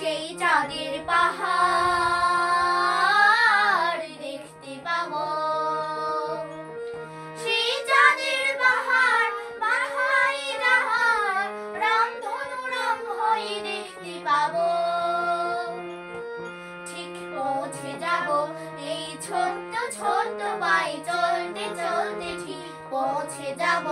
সেই চাঁদের পাহাড় দেখতে পাবো। সেই চাঁদের পাহাড় মাথায় যাহার রামধনু রং হয়ে দেখতে পাবো। ঠিক পৌঁছে যাব এই ছোট্ট ছোট্ট পায়ে চলতে চলতে ঠিক পৌঁছে যাব।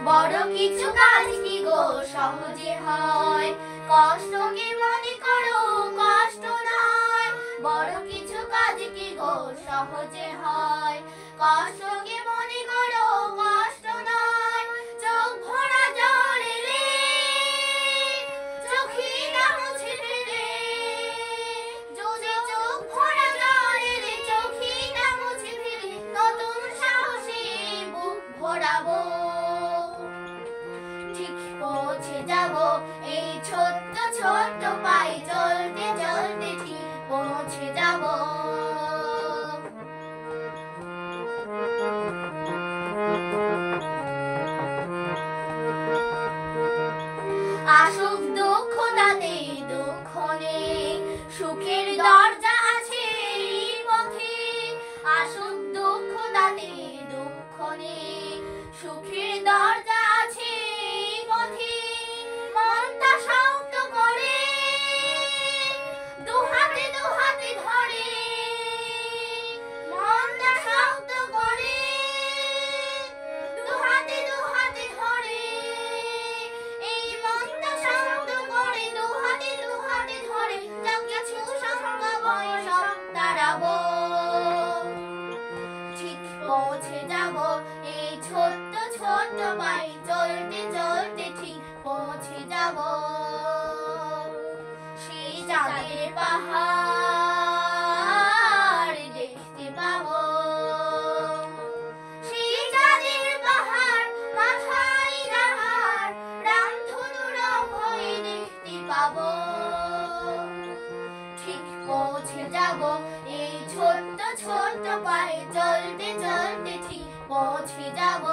বড় কিছু কাজ কি গো সহজে হয়, কষ্টকে মনে করো কষ্ট নয়। বড় কিছু কাজ কি গো সহজে হয়, কষ্টকে মনে করো কষ্ট নয়। চোখ ভরা জল এলে চোখে না মুছে ফেলে, যদি চোখ ভরা জল এলে চোখে না মুছে ফেলে, নতুন সাহসে বুক ভরাবো। ঠিক পৌঁছে যাব এই ছোট্ট ছোট্ট পায়ে চলতে চলতে ঠিক পৌঁছে যাব। আসুক দুঃখ তাতে দুঃখ নেই, সুখের দরজা আছে এই পথে। আসুক দুঃখ তাতে দুঃখ নেই, সুখের দরজা আছে এই পথে। মনটা শক্ত করে দুহাতে দুহাতে ধরে, মনটা শক্ত করে দুহাতে দুহাতে ধরে। এই মনটা শক্ত করে দুহাতে দুহাতে ধরে, যা কিছু সংখ্যা ভয় সব তাড়াবো। ঠিক পৌঁছে যাব এই ছোট্ট ছোট্ট পায়ে চলতে চলতে ঠিক পৌঁছে যাব। সেই চাঁদের পাহাড় দেখতে পাবো। সেই চাঁদের পাহাড় মাথায় যাহার রামধনু রং হয়ে দেখতে পাবো। ঠিক পৌঁছে যাব এই ছোট্ট ছোট্ট পায়ে চলতে চলতে ঠিক পৌঁছে যাব।